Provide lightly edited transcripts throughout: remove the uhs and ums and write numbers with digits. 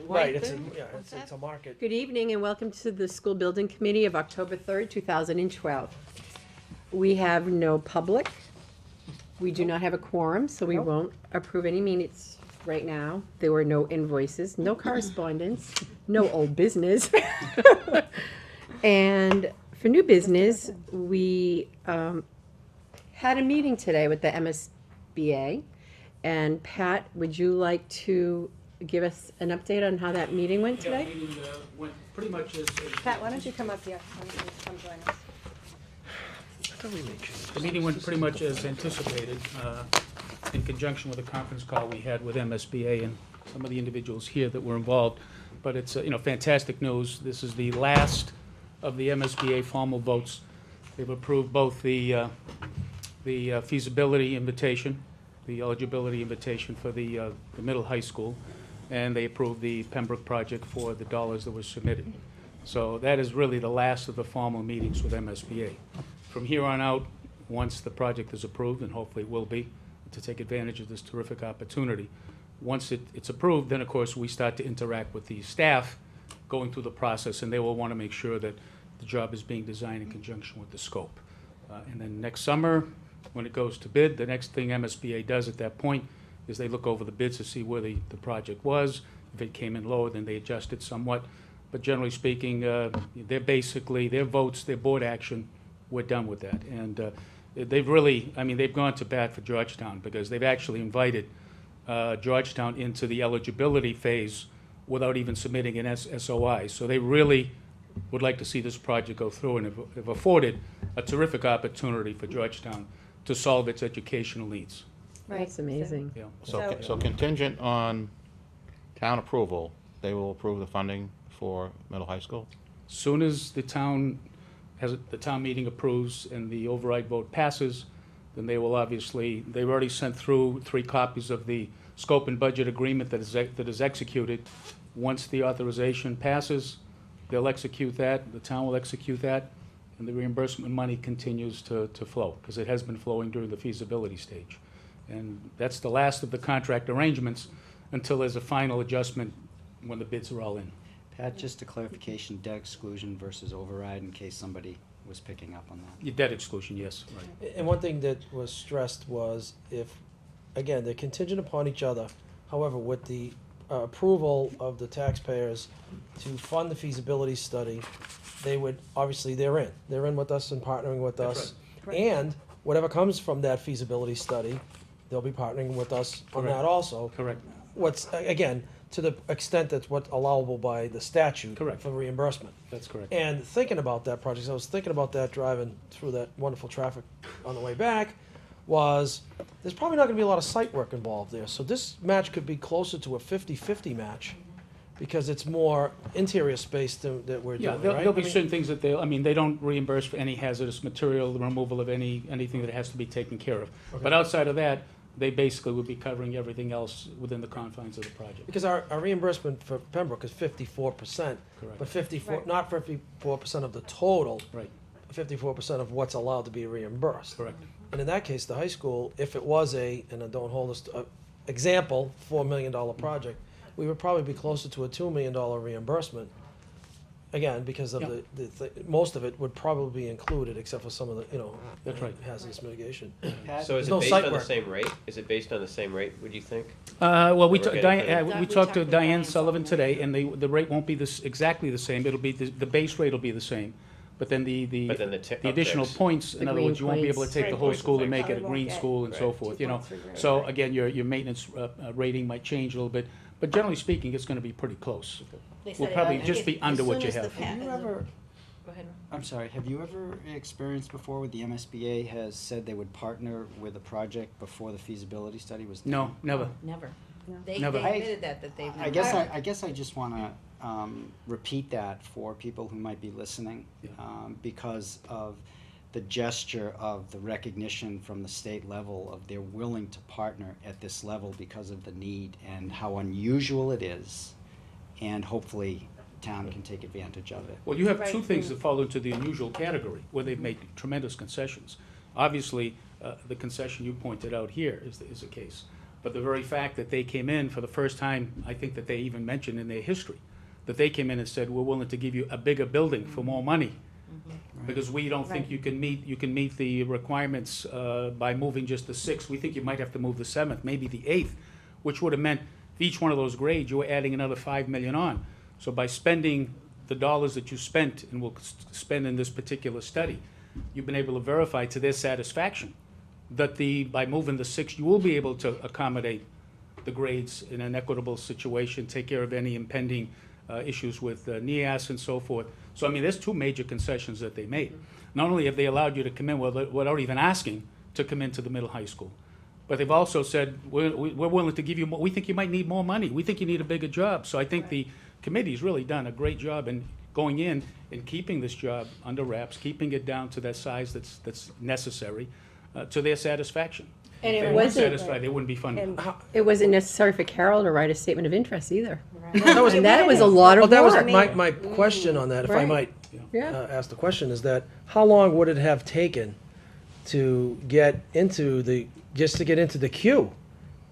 Right, it's a market. Good evening and welcome to the School Building Committee of October 3rd, 2012. We have no public. We do not have a quorum, so we won't approve any minutes right now. There were no invoices, no correspondence, no old business. And for new business, we had a meeting today with the MSBA. And Pat, would you like to give us an update on how that meeting went Yeah, today? the meeting went pretty much as. Pat, why don't you come up here? Why don't you come join us? I thought we made changes. The meeting went pretty much as anticipated, in conjunction with a conference call we had with MSBA and some of the individuals here that were involved. But it's, fantastic news. This is the last of the MSBA formal votes. They've approved both the feasibility invitation, the eligibility invitation for the middle high school, and they approved the Pembroke project for the dollars that were submitted. So that is really the last of the formal meetings with MSBA. From here on out, once the project is approved, and hopefully it will be, to take advantage of this terrific opportunity, once it's approved, then of course we start to interact with the staff going through the process, and they will want to make sure that the job is being designed in conjunction with the scope. And then next summer, when it goes to bid, the next thing MSBA does at that point is they look over the bids to see where the project was. If it came in lower, then they adjust it somewhat. But generally speaking, they're basically, their votes, their board action, we're done with that. And they've really, they've gone to bat for Georgetown because they've actually invited Georgetown into the eligibility phase without even submitting an SOI. So they really would like to see this project go through and have afforded a terrific opportunity for Georgetown to solve its educational needs. That's amazing. Yeah. So contingent on town approval, they will approve the funding for middle high school? Soon as the town meeting approves and the override vote passes, then they will obviously, they've already sent through 3 copies of the scope and budget agreement that is executed. Once the authorization passes, they'll execute that, the town will execute that, and the reimbursement money continues to flow, because it has been flowing during the feasibility stage. And that's the last of the contract arrangements until there's a final adjustment when the bids are all in. Pat, just a clarification, debt exclusion versus override, in case somebody was picking up on that. Your debt exclusion, yes, right. And one thing that was stressed was if, again, they're contingent upon each other. However, with the approval of the taxpayers to fund the feasibility study, they would, obviously, they're in. They're in with us and partnering with That's us. right. And whatever comes from that feasibility study, they'll be partnering with us on Correct. that also. Correct. What's, again, to the extent that's what's allowable by the statute. Correct. For reimbursement. That's correct. And thinking about that project, I was thinking about that driving through that wonderful traffic on the way back, was there's probably not gonna be a lot of site work involved there. So this match could be closer to a 50-50 match, because it's more interior space that we're Yeah, doing, there'll right? be certain things that they don't reimburse for any hazardous material, the removal of anything that has to be taken care of. But outside of that, they basically would be covering everything else within the confines of the project. Because our reimbursement for Pembroke is 54%, Correct. but 54, Right. not 54% of the total, Right, 54% of what's allowed to be reimbursed. correct. And in that case, the high school, if it was and don't hold us to, example, $4 million project, we would probably be closer to a $2 million reimbursement. Again, because of most of it would probably be included, except for some of the, That's right. hazardous mitigation. Pat, So is no it based site on the work. same rate? Is it based on the same rate, would you think? Well, we We're getting we We talked talked to with Diane Diane Sullivan Sullivan. today, and the rate won't be exactly the same. It'll be, the base rate will be the same. But then the But then the additional upticks. points, in The other words, green you won't be able to points. take the Green whole points, school and right. make it a Probably green won't school and so Right. forth, 2.3 grand, So right. again, your maintenance rating might change a little bit, but generally speaking, it's gonna be pretty close. They We'll said, probably uh, just if- be under as what soon you as the have. pa- Have you ever, Go ahead. I'm sorry, have you ever experienced before with the MSBA has said they would partner with a project before the feasibility study was done? No, never. Never. No. They Never. admitted that they've. I guess I just wanna, repeat that for people who might be listening, Yeah. because of the gesture of the recognition from the state level of they're willing to partner at this level because of the need and how unusual it is, and hopefully town can take advantage of it. Well, you have Right. two things that fall into the unusual category, where they've made tremendous concessions. Obviously, the concession you pointed out here is the case. But the very fact that they came in for the first time, I think that they even mentioned in their history, that they came in and said, we're willing to give you a bigger building for more money. Because we don't think Right. you can meet the requirements by moving just the 6th. We think you might have to move the 7th, maybe the 8th, which would have meant each one of those grades, you were adding another 5 million on. So by spending the dollars that you spent and will spend in this particular study, you've been able to verify to their satisfaction that by moving the 6th, you will be able to accommodate the grades in an equitable situation, take care of any impending issues with NEAS and so forth. So, I mean, there's 2 major concessions that they made. Not only have they allowed you to come in without even asking to come into the middle high school, but they've also said, we're willing to give you more, we think you might need more money, we think you need a bigger job. So I think the committee's really done a great job in going in and keeping this job under wraps, keeping it down to that size that's necessary, to their satisfaction. And If it they weren't wasn't- satisfied, they wouldn't be funded. And- It wasn't necessary for Carol to write a statement of interest either. That was- And that was a lot Well, of that was work. my question on that, if I Right. might Yeah. ask the question, is that how long would it have taken to get into the queue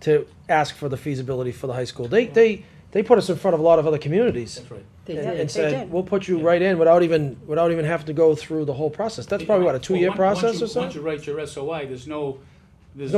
to ask for the feasibility for the high school? They put us in front of a lot of other communities That's right. They and, did. and They said, did. we'll put you right in without even having to go through the whole process. That's probably what, a 2-year Well, process or Once something? you write your SOI, there's no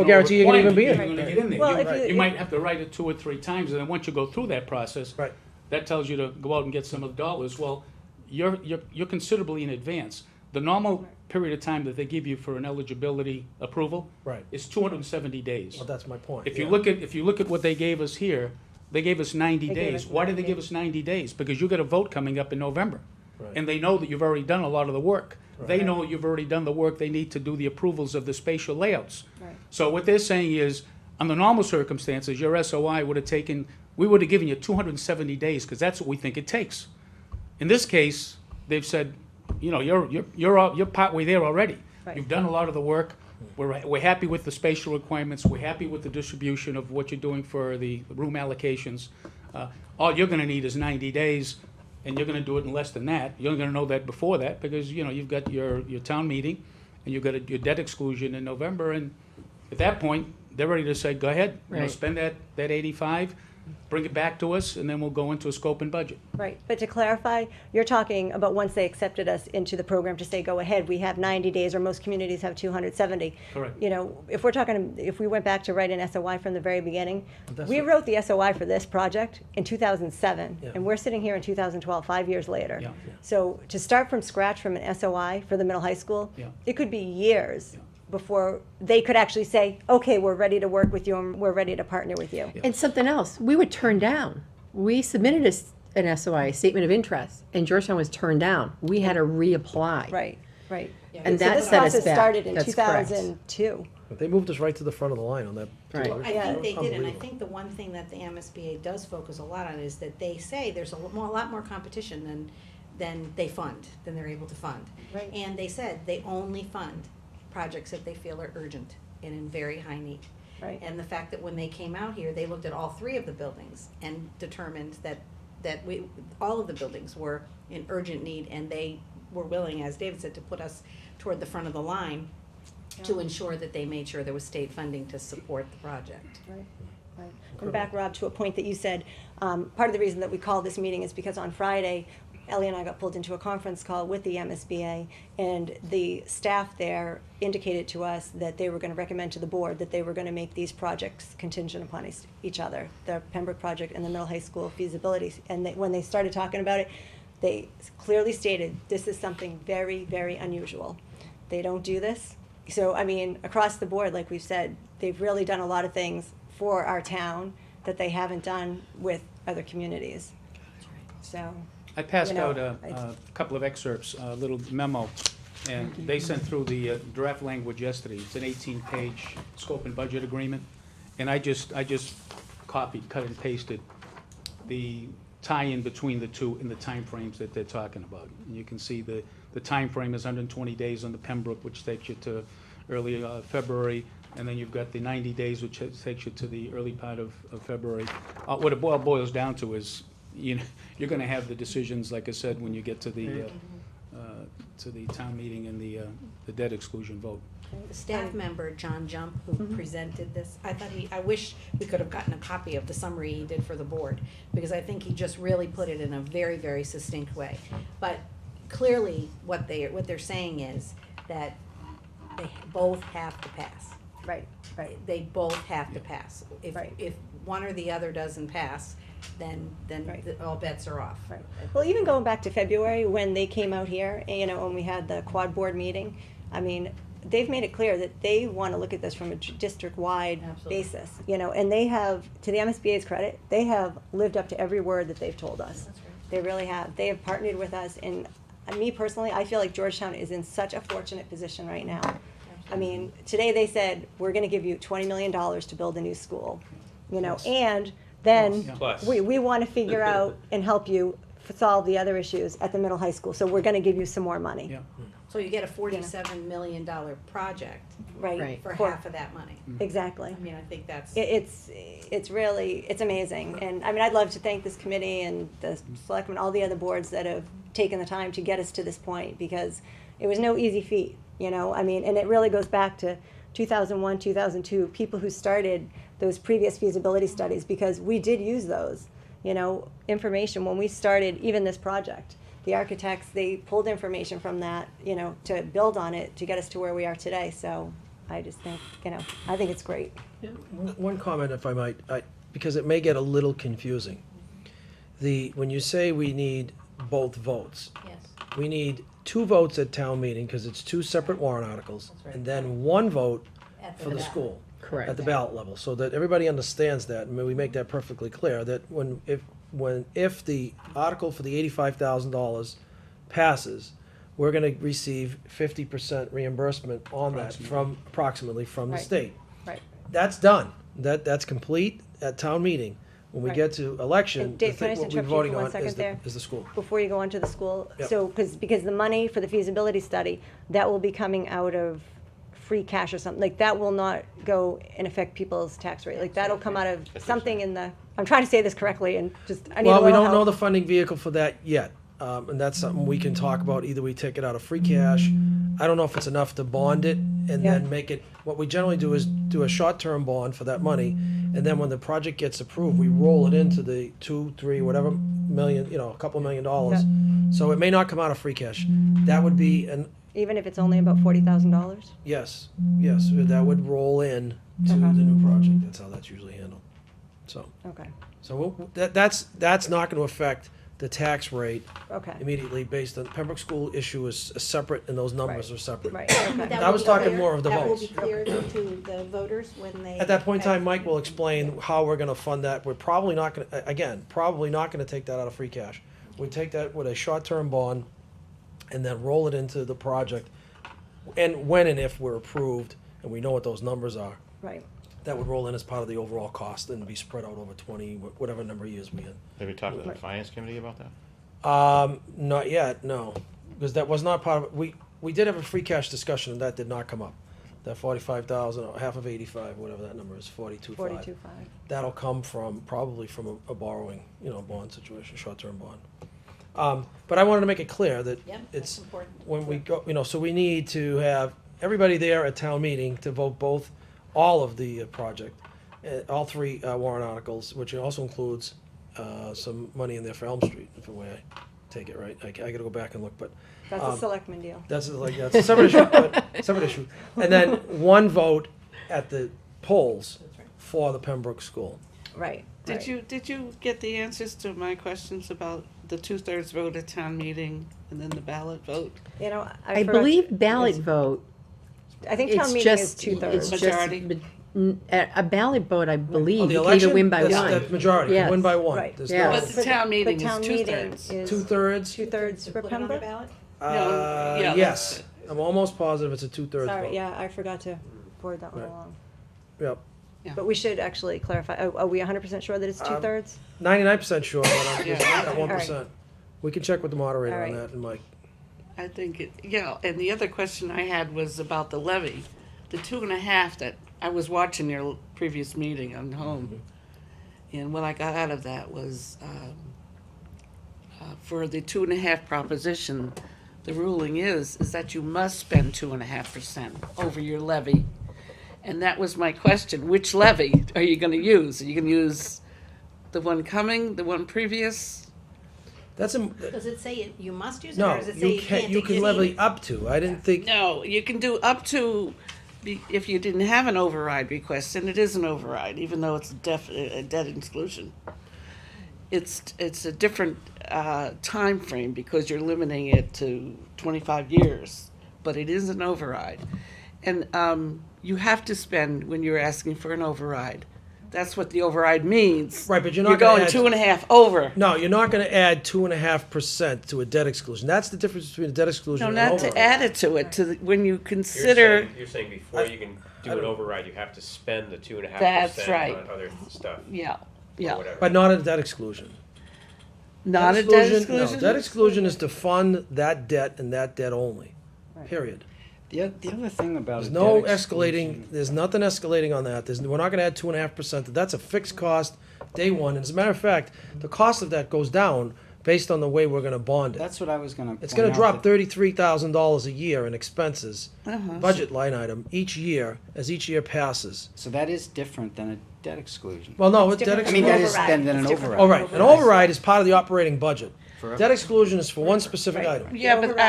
guarantee you're gonna even be in. requirement that you're gonna get in Well, there. if You you- might have to write it 2 or 3 times, and then once you go through that process, Right. that tells you to go out and get some of the dollars. Well, you're considerably in advance. The normal period of time that they give you for an eligibility approval Right. is 270 days. Well, that's my point. If you yeah. look at what they gave us here, they gave us 90 They gave days. us Why did they 90. give us 90 days? Because you got a vote coming up in November. Right. And they know that you've already done a lot of the work. They Right. know you've already done the work they need to do the approvals of the spatial layouts. Right. So what they're saying is, under normal circumstances, your SOI would have taken, we would have given you 270 days, because that's what we think it takes. In this case, they've said, you know, you're partway there already. Right. You've done a lot of the work. We're happy with the spatial requirements. We're happy with the distribution of what you're doing for the room allocations. All you're gonna need is 90 days, and you're gonna do it in less than that. You're gonna know that before that, because, you know, you've got your town meeting, and you've got your debt exclusion in November, and at that point, they're ready to say, go ahead, you know, Right. spend that 85, bring it back to us, and then we'll go into a scope and budget. Right, but to clarify, you're talking about once they accepted us into the program to say, go ahead, we have 90 days, or most communities have 270. Correct. You know, if we went back to write an SOI from the very beginning, That's we what- wrote the SOI for this project in 2007, Yeah. and we're sitting here in 2012, 5 years later. Yeah. So to start from scratch from an SOI for the middle high school, Yeah. it could be years Yeah. before they could actually say, okay, we're ready to work with you, and we're ready to partner with you. And something else, we were turned down. We submitted an SOI, a statement of interest, and Georgetown was turned down. We had to reapply. Right, right. And So that this set us process back. started in That's correct. 2002. But they moved us right to the front of the line on that. Right. Well, I Yeah. think they did, and I Unbelievable. think the one thing that the MSBA does focus a lot on is that they say there's a lot more competition than they fund, than they're able to fund. Right. And they said they only fund projects that they feel are urgent and in very high need. Right. And the fact that when they came out here, they looked at all 3 of the buildings and determined that all of the buildings were in urgent need, and they were willing, as David said, to put us toward the front of the line to ensure that they made sure there was state funding to support the project. Right, right. And back, Rob, to a point that you said, part of the reason that we called this meeting is because on Friday, Ellie and I got pulled into a conference call with the MSBA, and the staff there indicated to us that they were gonna recommend to the board that they were gonna make these projects contingent upon each other, the Pembroke project and the middle high school feasibility. And when they started talking about it, they clearly stated, this is something very, very unusual. They don't do this. So, I mean, across the board, like we've said, they've really done a lot of things for our town that they haven't done with other communities. So, I passed You know, out a couple of excerpts, a little memo, and they sent through the draft language yesterday. It's an 18-page scope and budget agreement, and I just copied, cut and pasted the tie-in between the two in the timeframes that they're talking about. And you can see the timeframe is 120 days on the Pembroke, which takes you to early February, and then you've got the 90 days, which takes you to the early part of February. What it boils down to is, you know, you're gonna have the decisions, like I said, when you get to the to the town meeting and the debt exclusion vote. The staff member, John Jump, who presented this, I wish we could have gotten a copy of the summary he did for the board, because I think he just really put it in a very, very succinct way. But clearly, what they're saying is that they both have to pass. Right, right. They both have to pass. Right. If one or the other doesn't pass, then Right. all bets are off. Right. Well, even going back to February, when they came out here, when we had the quad board meeting, I mean, they've made it clear that they want to look at this from a district-wide Absolutely. basis, and they have, to the MSBA's credit, they have lived up to every word that they've told us. That's right. They really have. They have partnered with us, and me personally, I feel like Georgetown is in such a fortunate position right now. I mean, today they said, we're gonna give you $20 million to build a new school, and then Plus. we wanna figure out and help you solve the other issues at the middle high school, so we're gonna give you some more money. Yeah. So you get a $47 million project Right. Right. for half of that money. Exactly. I mean, I think that's. It's really, it's amazing, and I mean, I'd love to thank this committee and the selectmen, all the other boards that have taken the time to get us to this point, because it was no easy feat, I mean, and it really goes back to 2001, 2002, people who started those previous feasibility studies, because we did use those, information when we started even this project. The architects, they pulled information from that, to build on it, to get us to where we are today, so I just think, I think it's great. One comment, if I might, because it may get a little confusing. When you say we need both votes, Yes. we need 2 votes at town meeting, because it's 2 separate warrant articles, That's right. and then 1 vote At for the ballot. school. Correct. At the ballot level, so that everybody understands that, and we make that perfectly clear, that if the article for the $85,000 passes, we're gonna receive 50% reimbursement on that approximately from the Right. state. Right. That's done, that's complete at town meeting. When we Right. get to election, And the Dave, can I thing, just what we're interrupt you voting for one on second is there? the school. Before you go on to the school, Yep. so, because the money for the feasibility study, that will be coming out of free cash or something, like, that will not go and affect people's tax rate, like, that'll come out of something in the, I'm trying to say this correctly, and just, I need a Well, we little don't know help. the funding vehicle for that yet, and that's something we can talk about. Either we take it out of free cash. I don't know if it's enough to bond it and Yeah. then make it, what we generally do is do a short-term bond for that money, and then when the project gets approved, we roll it into the 2, 3, whatever million, a couple $1 million. So it may not come out of free cash. That would be Even if it's only about $40,000? yes, that would roll in to Uh-huh. the new project. That's how that's usually handled. So Okay, that's not gonna affect the tax rate okay, immediately based on, Pembroke School issue is separate and those numbers Right. are separate. right, okay. That I will was be talking clear- more of the That will votes. be clear to the voters when they. At that point in time, Mike will explain how we're gonna fund that. We're probably not gonna, probably not gonna take that out of free cash. We take that with a short-term bond and then roll it into the project. And when and if we're approved and we know what those numbers are, Right, that would roll in as part of the overall cost and be spread out over 20, whatever number of years we had. Have you talked to the finance committee about that? Not yet, no, because that was not part of, we did have a free cash discussion and that did not come up. That 45,000, or half of 85, whatever that number is, 42.5. 42.5. That'll come probably from a borrowing, bond situation, short-term bond. But I wanted to make it clear that Yep, it's, that's important. when we go, so we need to have everybody there at town meeting to vote all of the project, all 3 warrant articles, which also includes some money in there for Elm Street, if the way I take it, right? I gotta go back and look, but That's a selectman deal. that's a separate issue, separate issue. And then 1 vote at the polls for the Pembroke School. Right, Did right. did you get the answers to my questions about the 2/3 vote at town meeting and then the ballot vote? I forgot to- believe ballot vote, I think town it's meeting is just, 2/3. it's just, Majority? a ballot vote, I believe, Oh, the you can election? either win by That's- one. That's majority, you can win Yes. by 1. Right. There's Yeah. no- But the town meeting is town meeting 2/3. is 2/3? 2/3 To for put it on the Pembroke? ballot? yeah, Yes, I'm almost positive it's a 2/3 Sorry, vote. yeah, I forgot to forward that one Right. along. Yep. Yeah. But we should actually clarify, are we 100% sure that it's 2/3? 99% sure, but I'm just Yeah. at 1%. We can check with the moderator All on right. that and Mike. I think and the other question I had was about the levy. The 2.5 that, I was watching your previous meeting on home, and what I got out of that was, for the 2.5 proposition, the ruling is that you must spend 2.5% over your levy. And that was my question, which levy are you gonna use? Are you gonna use the one coming, the one previous? That's a, Does it say you must use it, no, or does it say you you can, can't you can exceed? levy up to. I didn't think, No, you can do up to, if you didn't have an override request, and it is an override, even though it's a debt exclusion. It's a different time frame because you're limiting it to 25 years, but it is an override. And you have to spend when you're asking for an override. That's what the override means. Right, but you're not gonna going add- 2.5 over. no, you're not gonna add 2.5% to a debt exclusion. That's the difference between a debt exclusion No, and an not to override. add it to it, when you You're consider. saying, you're saying before you can do an override, you have to spend the 2.5% That's right. on other stuff, Yeah, or yeah. whatever. But not a debt exclusion. Not a debt No, exclusion? debt exclusion is to fund that debt and that debt only, period. The other thing about There's a no debt escalating, exclusion- there's nothing escalating on that. We're not gonna add 2.5%. That's a fixed cost, day one. And as a matter of fact, the cost of that goes down based on the way we're gonna bond it. That's what I was gonna. It's point gonna out, drop that- $33,000 a year in expenses, Uh-huh. budget line item, each year, as each year passes. So that is different than a debt exclusion. Well, no, It's debt different I mean, from that exclusion. is override. than an It's different override. All right, an override is part of the operating budget. For- Debt exclusion is for one specific Right. item. Yeah, but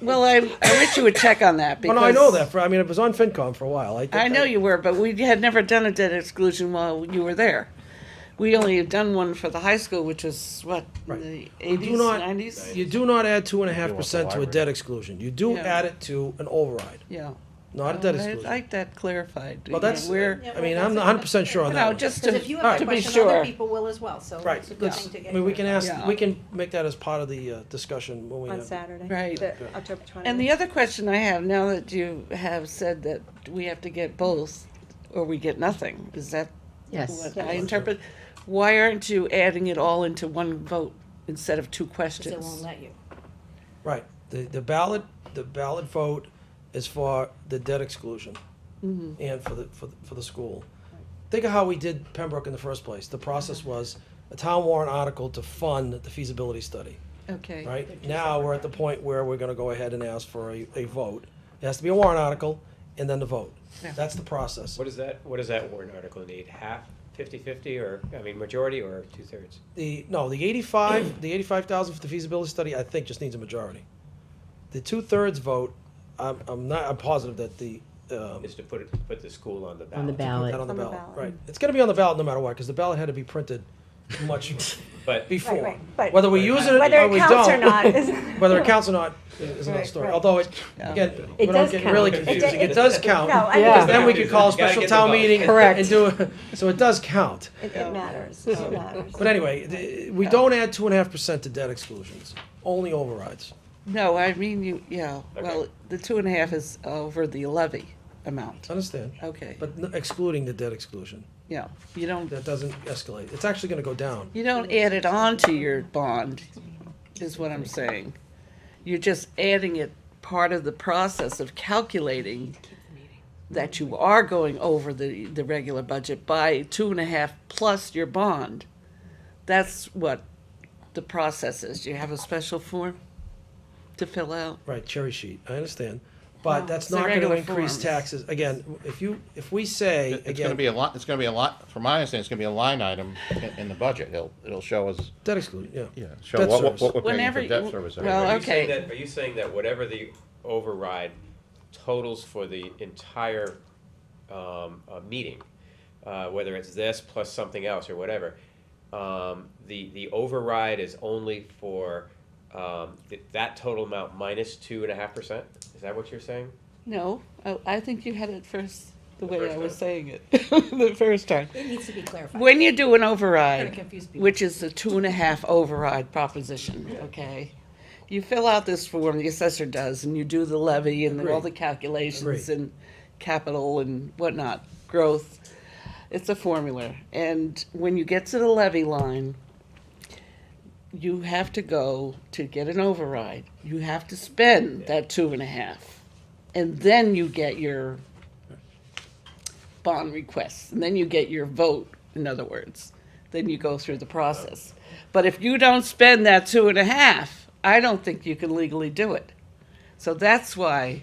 I wish you would check on that Oh, because. no, I know that. I mean, it was on FinCom for a while. I know you were, but we had never done a debt exclusion while you were there. We only had done one for the high school, which was what, Right. the You 80s, do not, 90s? you do not add 2.5% to a library. debt exclusion. You do Yeah. add it to an override, Yeah. not a debt I'd exclusion. like that clarified. Well, that's, Where, I mean, I'm not 100% sure on that no, one. just Because to, if you All right. have to a be question, other sure. people will as well, so Right, it's a good let's, thing to I get. mean, we can ask, Yeah. we can make that as part of the discussion when we On have. Saturday. Right. The October 20th. And the other question I have, now that you have said that we have to get both, or we get nothing, is that Yes. what Yes. I interpret? Why aren't you adding it all into one vote instead of two Because questions? it won't let you. Right, the ballot vote is for the debt exclusion and for the school. Think of how we did Pembroke in the first place. The process was a town warrant article to fund the feasibility study, Okay. right? Now, we're at the point where we're gonna go ahead and ask for a vote. It has to be a warrant article and then the vote. Yeah. That's the process. What does that warrant article need? Half, 50-50, or, I mean, majority or 2/3? The 85,000 for the feasibility study, I think just needs a majority. The 2/3 vote, I'm positive that the, Is to put the school on the ballot. On the put ballot. that on the On the ballot, ballot. right. It's gonna be on the ballot no matter what, because the ballot had to be printed much But, before. right, but- Whether we use it Whether or it we counts or don't, not is. whether it counts or not is another Right, story. right. Although it, again, we It don't does get count. really It confusing. it- It does count. No, I Yeah. Because then we could call a Gotta special get the town vote. meeting Correct. and do, so it does count. It matters, it matters. But anyway, we don't add 2.5% to debt exclusions, only overrides. No, I mean, well, Okay. the 2.5 is over the levy amount. Understand? Okay, But excluding the debt exclusion. yeah, you don't, That doesn't escalate. It's actually gonna go down. you don't add it on to your bond, is what I'm saying. You're just adding it part of the process of calculating that you are going over the regular budget by 2.5 plus your bond. That's what the process is. You have a special form to fill out. Right, cherry sheet, I understand. Well, But that's it's a not gonna regular increase form. taxes. Again, if we say, It's gonna again, be it's gonna be a lot, from my understanding, it's gonna be a line item in the budget. It'll show us, debt exclusion, yeah. yeah, show Debt what service. we're paying Whenever for debt you- service. well, okay. Are you saying that whatever the override totals for the entire meeting, whether it's this plus something else or whatever, the override is only for that total amount minus 2.5%? Is that what you're saying? No, I think you had it first, the way first I was time. saying it, the first time. It needs to be clarified. When you do an Gonna override, confuse people. which is the 2.5 override proposition, okay? You fill out this form, the assessor does, and you do the levy and all the calculations Agreed. and capital and whatnot, growth. It's a formula. And when you get to the levy line, you have to go to get an override. You have to spend that 2.5. And then you get your bond requests, and then you get your vote, in other words. Then you go through the process. But if you don't spend that 2.5, I don't think you can legally do it. So that's why,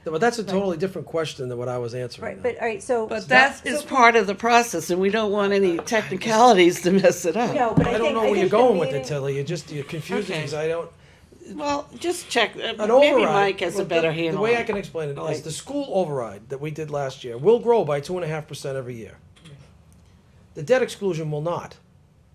But that's a totally different question than what I was answering. Right, now. but, all right, so. but that is part of the process, and we don't want any technicalities to mess it up. No, but I I don't think, know I where you're think the going with it, meeting- Tilly. You're confusing Okay. because I don't. Well, just check, An maybe override. Mike has a well, better the handle way on I it. can explain it is Like- the school override that we did last year will grow by 2.5% every year. The debt exclusion will not.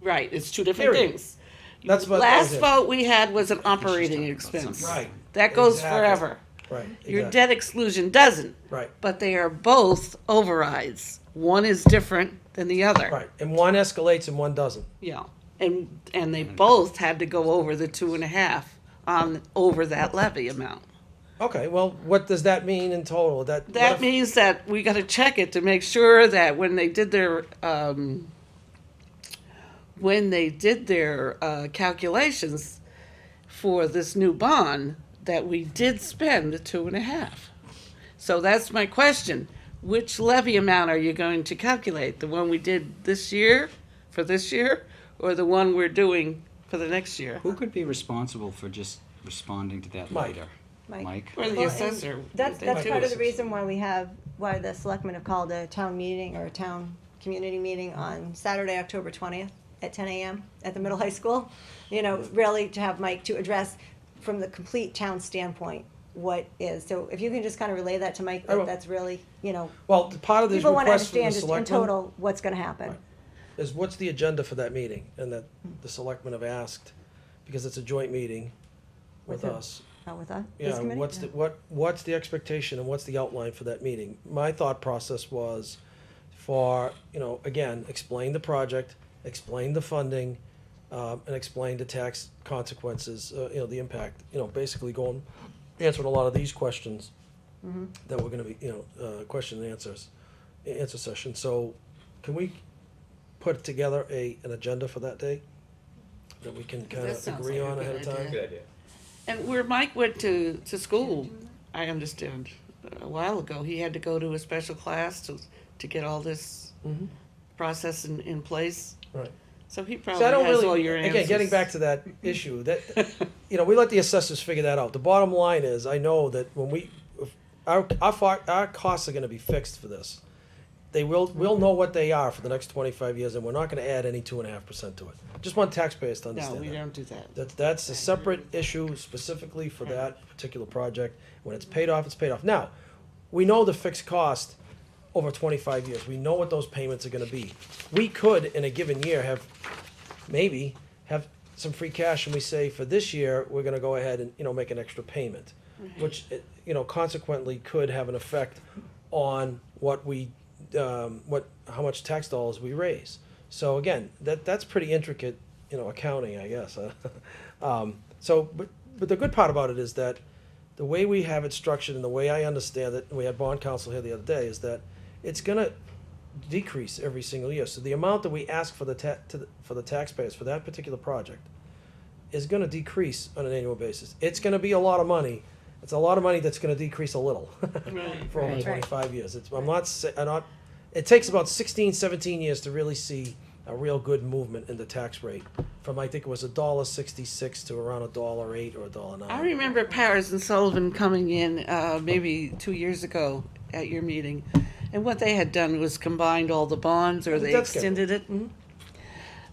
Right, it's two different Period. things. That's what. Last that was vote we had was an operating expense. it. Right. That goes Exactly. forever. Right. Your exactly. debt exclusion doesn't, Right. but they are both overrides. One is different than the other. Right. And one escalates and one doesn't. Yeah, and they both had to go over the 2.5 on, over that levy amount. Okay. Well, what does that mean in total? That. what That if- means that we gotta check it to make sure that when they did their, calculations for this new bond, that we did spend the 2.5. So that's my question. Which levy amount are you going to calculate? The one we did this year, for this year, or the one we're doing for the next year? Who could be responsible for just responding to that Mike. later? Mike. Or the Well, and assessor. That's They part do of the assess. reason why the selectmen have called a town meeting or a town community meeting on Saturday, October 20th at 10 a.m. at the middle high school. You know, really to have Mike to address from the complete town standpoint what is. So if you can just kind of relay that to Mike, I will. that's really, you know, Well, part of this people want to request from the understand just in selectmen total what's going to happen. Right. is what's the agenda for that meeting, and that the selectmen have asked, because it's a joint meeting with With who? us. With us, Yeah, this committee? what's the, what's the expectation and what's the outline for that meeting? My thought process was for, again, explain the project, explain the funding, and explain the tax consequences, the impact, basically going, answering a lot of these questions Mm-hmm. that we're gonna be, question and answer session. So can we put together an agenda for that day? That we can kind That of sounds agree like a on good ahead of idea. time? Good idea. And where Mike went to school, I understand, a while ago, he had to go to a special class to get all this Mhm. process in place. Right. So he So I probably don't has really, all your answers. again, getting back to that issue, that, we let the assessors figure that out. The bottom line is, I know that when our costs are gonna be fixed for this. We'll know what they are for the next 25 years, and we're not gonna add any 2.5% to it. Just want taxpayers to No, understand we that. don't do that. That's a separate issue specifically for that particular project. When it's paid off, it's paid off. Now, we know the fixed cost over 25 years. We know what those payments are gonna be. We could, in a given year, maybe have some free cash, and we say, for this year, we're gonna go ahead and, make an extra payment, which, consequently could have an effect on how much tax dollars we raise. So again, that's pretty intricate, accounting, I guess. But the good part about it is that the way we have it structured and the way I understand it, and we had bond counsel here the other day, is that it's gonna decrease every single year. So the amount that we ask for the taxpayers for that particular project is gonna decrease on an annual basis. It's gonna be a lot of money. It's a lot of money that's gonna decrease a little for over Right. 25 years. It takes about 16, 17 years to really see a real good movement in the tax rate from, I think it was $1.66 to around $1.08 or $1.09. I remember Powers and Sullivan coming in, maybe 2 years ago at your meeting, and what they had done was combined all the bonds, or The they debt schedule. extended it. Mhm.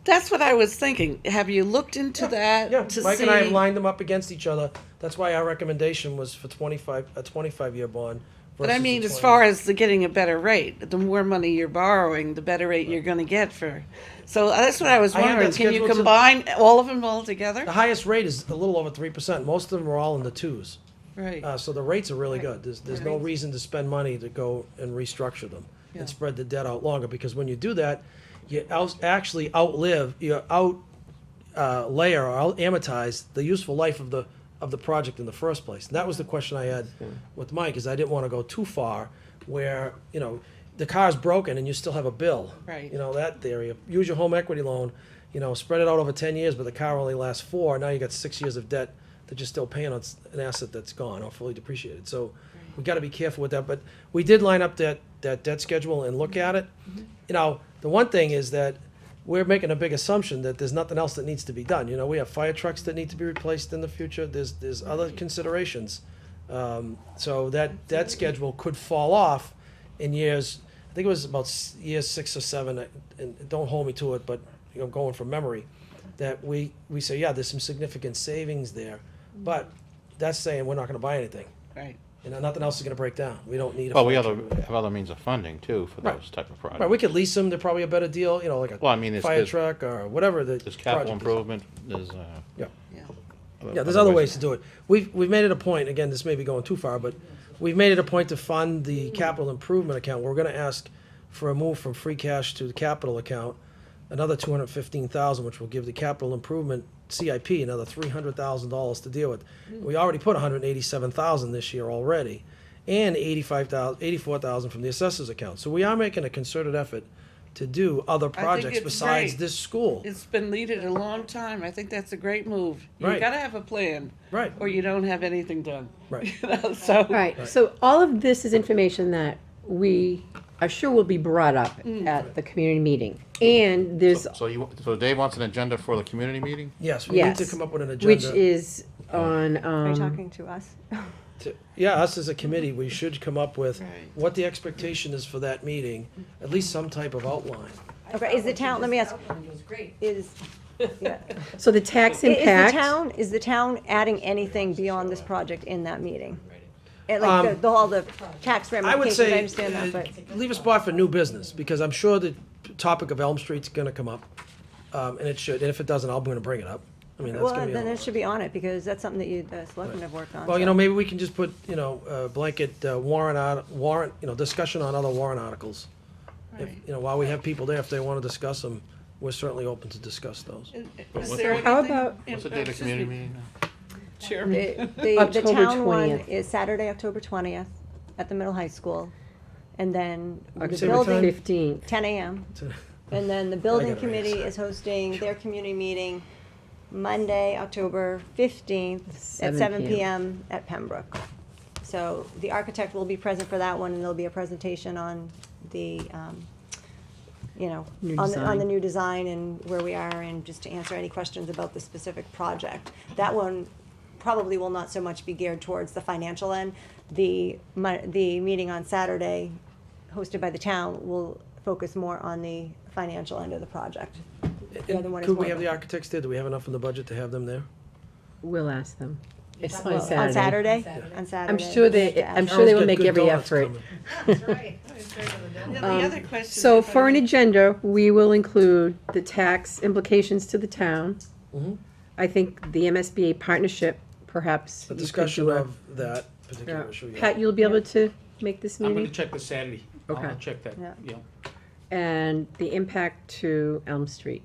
That's what I was thinking. Have you looked into that Yeah, to Mike see? and I have lined them up against each other. That's why our recommendation was for a 25-year bond. But I versus mean, a as 20. far as the getting a better rate, the more money you're borrowing, the better rate you're gonna get for. So that's what I was I have wondering, that can you scheduled to- combine all of them all together? The highest rate is a little over 3%. Most of them are all in the twos. Right. So the rates are really good. There's no reason to spend money to go and restructure them Yeah. and spread the debt out longer, because when you do that, you actually layer or out amortize the useful life of the project in the first place. And that was the question I had with Mike, is I didn't want to go too far where, the car's broken and you still have a bill. Right. That theory. Use your home equity loan, spread it out over 10 years, but the car only lasts 4. Now you got 6 years of debt that you're still paying on an asset that's gone or fully depreciated. So we got to be careful with that. But we did line up that debt schedule and look at it. The one thing is that we're making a big assumption that there's nothing else that needs to be done. You know, we have fire trucks that need to be replaced in the future. There's other considerations. So that schedule could fall off in years, I think it was about years 6 or 7, and don't hold me to it, but, you know, going from memory, that we say, yeah, there's some significant savings there, but that's saying we're not gonna buy anything. Right. You know, nothing else is gonna break down. We don't need a. Well, we fire have truck. other means of funding too for Right. those type of projects. Right, we could lease them, they're probably a better deal, you know, like Well, I a mean, fire there's truck or whatever the capital project is. improvement, there's, Yeah. Yeah. Yeah, there's other ways to do it. We've made it a point, again, this may be going too far, but we've made it a point to fund the capital improvement account. We're gonna ask for a move from free cash to the capital account, another $215,000, which will give the capital improvement CIP another $300,000 to deal with. We already put $187,000 this year already, and $84,000 from the assessors account. So we are making a concerted effort to do other projects it's besides great. this school. It's been needed a long time. I think that's a great move. You Right. gotta have a plan. Right. Or you don't have anything done. Right. You know, so. All right, so all of this is information that we are sure will be brought up at the community meeting. And there's, so Dave wants an agenda for the community meeting? Yes, we need to yes, come up with an which agenda. is on, Are you talking to us? Yeah, us as a committee, we should come up with Right. what the expectation is for that meeting, at least some type of outline. Okay, is the town, let me ask, is, yeah. so the tax Is the impact. is the town adding anything beyond this project in that meeting? And Um, like all the tax I would ramifications, say, I understand that, but. leave a spot for new business, because I'm sure the topic of Elm Street's gonna come up, and it should, and if it doesn't, I'm gonna bring it up. I mean, that's Well, gonna be. then it should be on it, because that's something that you, the selectmen have worked on. Well, you so. know, maybe we can just put, you know, blanket warrant, you know, discussion on other warrant articles. If, Right. you know, while we have people there, if they wanna discuss them, we're certainly open to discuss those. Is there How anything- about- What's the date of excuse community me, meeting now? Chairman. The October town one 20th. is Saturday, October 20th, at the middle high school. And then the October what time? building, 15th. 10 a.m. And then the building gotta write committee this. is hosting their community meeting Monday, October 15th, at 7 7 p.m. p.m. at Pembroke. So the architect will be present for that one, and there'll be a presentation on the, you know, New on the design. new design and where we are, and just to answer any questions about the specific project. That one probably will not so much be geared towards the financial end. The meeting on Saturday, hosted by the town, will focus more on the financial end of the project. The other one is Could more we have the about- architects there? Do we have enough in the budget to have them there? We'll ask them. It's Well, on On Saturday. Saturday? On Saturday. I'm sure they, I'm sure they will Carol's got make good every donuts effort. coming. Yeah, the other question. So if I for an may- agenda, we will include the tax implications to the town. Mhm. I think the MSBA partnership, perhaps. A you could discussion do a- of that Yeah. particular issue, yeah. Pat, you'll be able to make this I'm gonna meeting? check the Saturday. Okay. I'll check that, Yeah. yeah. And the impact to Elm Street.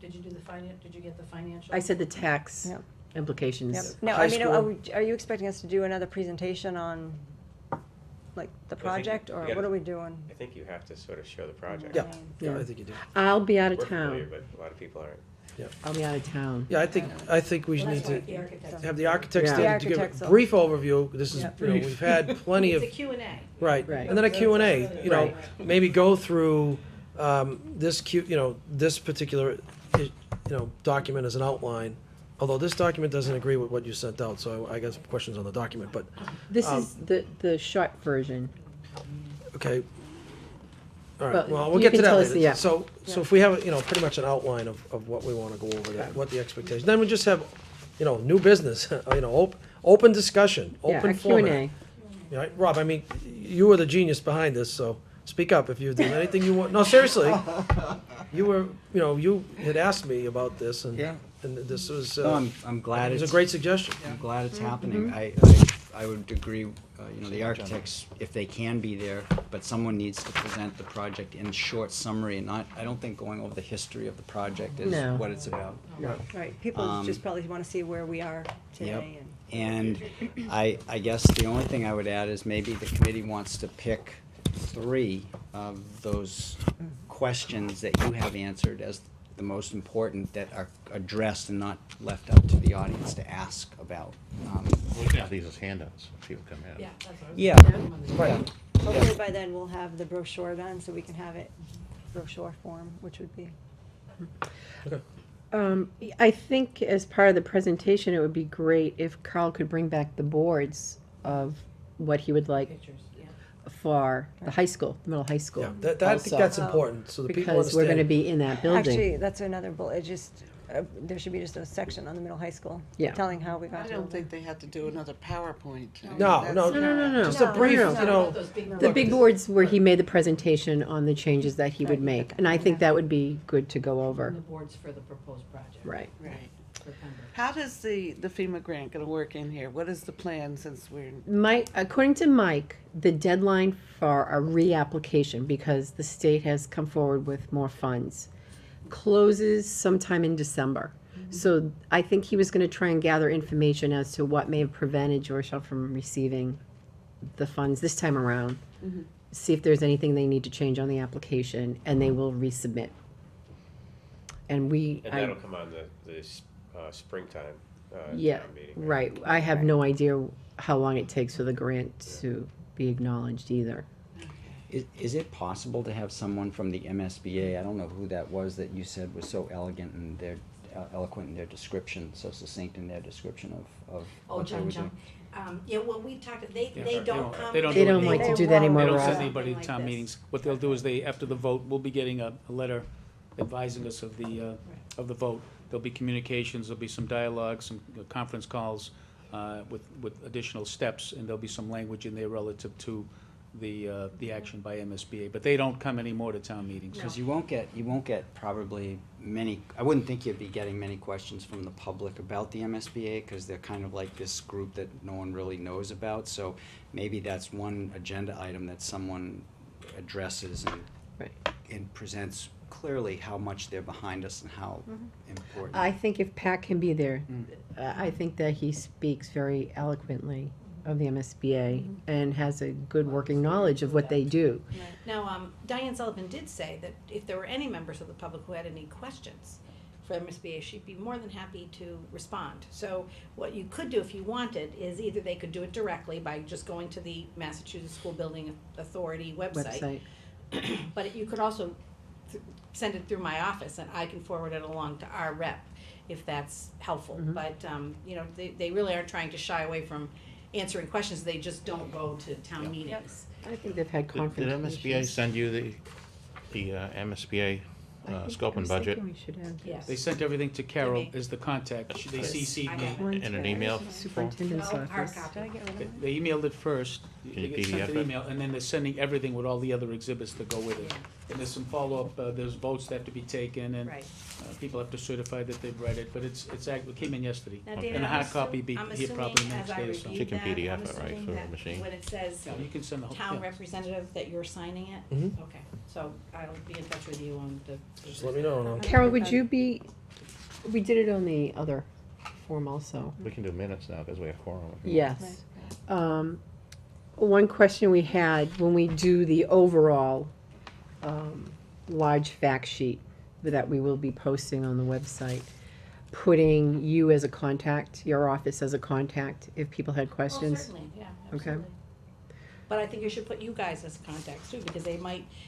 Did you do the did you get the financial? I said the tax Yep. implications. Yep. Now, High I mean, are school. are you expecting us to do another presentation on, like, the project, or you gotta- what are we doing? I think you have to sort of show the project. Yeah, yeah, I think you do. I'll be out of We're familiar, town. but a lot of people aren't. I'll be out of town. Yeah, I think we need to have the architects Yeah. there The to give architects a will- brief overview. This is, Yeah. you know, we've had plenty of, It's a Q&A. right, Right. and then a Q&A, you know, Right. maybe go through, you know, this particular, you know, document as an outline. Although this document doesn't agree with what you sent out, so I got some questions on the document, but, This is the short version. okay. All right, But well, we'll you get can to that tell us, later. yeah. So if we have, you know, pretty much an outline of what we wanna go over, there, what the expectations, then we just have, you know, new business, you know, open discussion, Yeah, open a format. Q&A. Yeah, right, Rob, I mean, you were the genius behind this, so speak up if you've done anything you want. No, seriously. You were, you know, you had asked me about this, and, Yeah. and this was, No, I'm glad it was it's. a great suggestion. I'm glad it's happening. I would agree, you know, the architects, if they can be there, but someone needs to present the project in short summary, and not, I don't think going over the history of the project is No. what it's about. Right, people just probably wanna see where we are today, and. And I guess the only thing I would add is maybe the committee wants to pick 3 of those questions that you have answered as the most important, that are addressed and not left up to the audience to ask about. We can have these as handouts when people come in. Yeah, that's what I was. Yeah, Right. Hopefully by then we'll have the brochure done, so we can have it brochure form, which would be. I think as part of the presentation, it would be great if Carl could bring back the boards of what he would like Pictures, yeah. for the high school, middle high school. Yeah, that, I think also, that's important, so the people Because we're gonna understand. be in that building. Actually, that's another bullet, it just, there should be just a section on the middle high school. Yeah. Telling how we got I to. don't think they have to do another PowerPoint. I mean, No, that's- no, just a No, brief, no, you no. know, Those big The big boards where he made the presentation on the changes that he would make, and I think that would be good to go over. The boards for the proposed project. Right. Right. For Pembroke. How does the FEMA grant gonna work in here? What is the plan since we're, Mike, according to Mike, the deadline for a reapplication, because the state has come forward with more funds, closes sometime in December. So I think he was gonna try and gather information as to what may have prevented Georgetown from receiving the funds this time around. See if there's anything they need to change on the application, and they will resubmit. And And that'll come on the springtime, Yeah, town meeting. right. I have no idea how long it takes for the grant to be acknowledged either. Is it possible to have someone from the MSBA, I don't know who that was that you said was so elegant and their, eloquent in their description, so succinct in their description of Oh, what they John, were John, doing? yeah, well, we talked, they Yeah, don't come. they don't They do don't it like to anymore. do that They anymore, They don't Rob. send anybody to Like town this. meetings. What they'll do is after the vote, we'll be getting a letter advising us of the vote. There'll be communications, there'll be some dialogue, some conference calls, with additional steps, and there'll be some language in there relative to the action by MSBA. But they don't come anymore to town meetings. Because you won't get probably many, I wouldn't think you'd be getting many questions from the public about the MSBA, because they're kind of like this group that no one really knows about, so maybe that's one agenda item that someone addresses Right. and presents clearly how much they're behind us and how important. I think if Pat can be there, I think that he speaks very eloquently of the MSBA and has a good working knowledge of what they do. Now, Diane Sullivan did say that if there were any members of the public who had any questions for MSBA, she'd be more than happy to respond. So what you could do if you wanted is either they could do it directly by just going to the Massachusetts School Building Authority website. But you could also send it through my office and I can forward it along to our rep if that's helpful. But, you know, they really aren't trying to shy away from answering questions, they just don't go to town meetings. I think they've had Did confrontations. MSBA send you the MSBA scope and budget We should have Yes. They sent everything to Carol me. as the contact. They CC'd I me. got one in an to email? Superintendent's No, hard office. copy. They emailed it first, Can you they get sent PDF an it? email, and then they're sending everything with all the other exhibits that go with it. And there's some follow-up, there's votes that have to be taken, and Right. people have to certify that they've read it, but it came in yesterday. Now, And David, a I'm hard copy be I'm here probably assuming next as I day or so. reviewed She can that, PDF I'm it, right, assuming for the that machine? when it says Yeah, you can send the whole, town yeah. representative, that you're signing it? Mhm. Okay, so I'll be in touch with you on the. Just let me know, and I'll- Carol, would you be, we did it on the other form also. We can do minutes now, because we have quorum. if you want. Yes. One question we had, when we do the overall, large fact sheet that we will be posting on the website, putting you as a contact, your office as a contact, if people had Oh, questions. certainly, yeah, Okay. absolutely. But I think you should put you guys as contacts too, because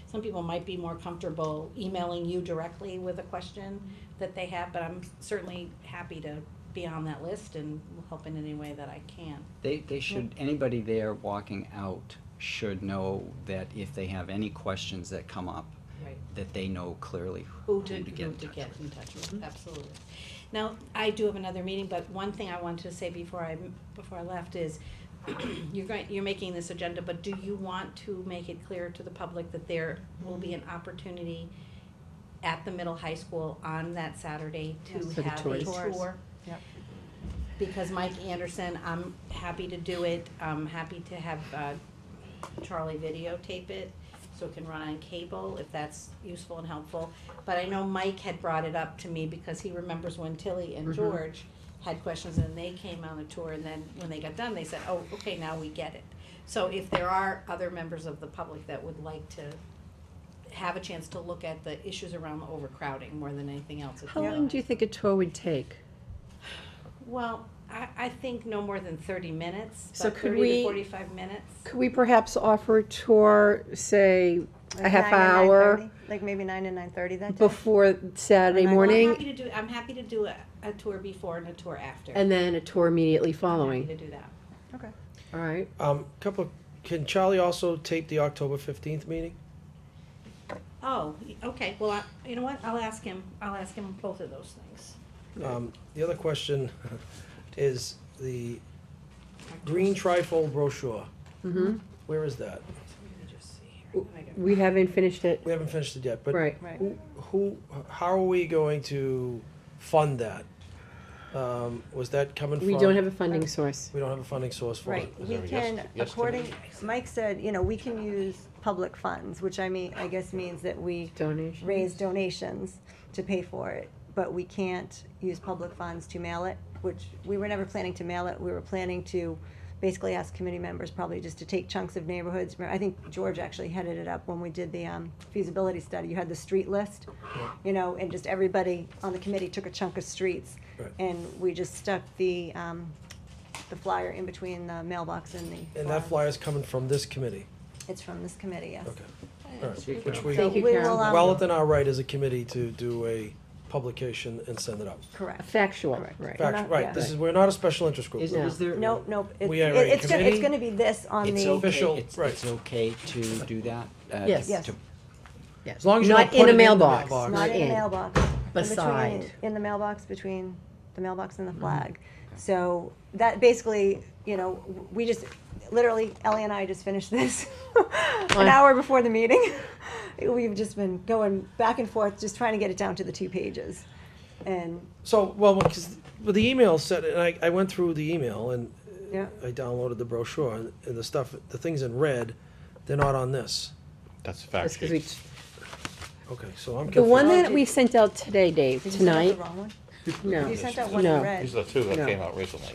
some people might be more comfortable emailing you directly with a question that they have, but I'm certainly happy to be on that list and help in any way that I can. They should, anybody there walking out should know that if they have any questions that come up, Right. that they know clearly Who who to to get in touch get with. in touch with, absolutely. Now, I do have another meeting, but one thing I wanted to say before I left is, you're making this agenda, but do you want to make it clear to the public that there will be an opportunity at the middle high school on that Saturday to For the have a tours. tour? Yep. Because Mike Anderson, I'm happy to do it, I'm happy to have, Charlie videotape it, so it can run on cable, if that's useful and helpful. But I know Mike had brought it up to me because he remembers when Tilly and George had questions and they came on the tour, and then when they got done, they said, oh, okay, now we get it. So if there are other members of the public that would like to have a chance to look at the issues around the overcrowding more than anything else. How long do you think a tour would take? Well, I think no more than 30 minutes, So about could 30 we- to 45 minutes. Could we perhaps offer a tour, say, a half 9 and hour 9:30? Like maybe 9 and 9:30 that day? before Saturday Well, morning, I'm happy to do a tour before and a tour after. and then a tour immediately I'm happy following. to do that. Okay. All right. Can Charlie also tape the October 15th meeting? Oh, okay, well, you know what, I'll ask him both of those things. The other question is the green trifold brochure. Mm-hmm. Where is that? We haven't finished it. We haven't finished it yet, but Right. Right. how are we going to fund that? Was that coming from? We don't have a funding source. We don't have a funding source for it. Right, Is we there a yes- can, yes to according, me? Mike said, you know, we can use public funds, which I guess means that we Donation. raise donations to pay for it, but we can't use public funds to mail it, which we were never planning to mail it. We were planning to basically ask committee members probably just to take chunks of neighborhoods. I think George actually headed it up when we did the feasibility study. You had the street list, you know, and just everybody on the committee took a chunk of streets. Right. And we just stuck the flyer in between the mailbox and the. And that flag. flyer is coming from this committee. It's from this committee, yes. Okay. All right. Which we, Thank you, we Karen. will, well within our right as a committee to do a publication and send it out. Correct. Factual, Correct. right. We're Fact, not- right, yeah. this is, we're not a special interest group. Is, No. is there? No, no, We are a it's committee. gonna be this on It's the, okay, Official, right. it's okay to do that? Yes. Yes. to- As long as you Not don't put in a it in the mailbox. mailbox. not in in. the mailbox. in Beside. between- In the mailbox, between the mailbox and the flag. So that basically, you know, we just, literally, Ellie and I just finished this an hour before the meeting. We've just been going back and forth, just trying to get it down to the 2 pages. And, So, well, because the email said, and I went through the email and yeah, I downloaded the brochure and the stuff, the things in red, they're not on this. That's the That's fact 'cause we- sheet. Okay, so I'm The confused. one that we sent out today, Dave, did you send out tonight, the wrong one? no. You sent out one No. in red. These are the two that No. came out recently.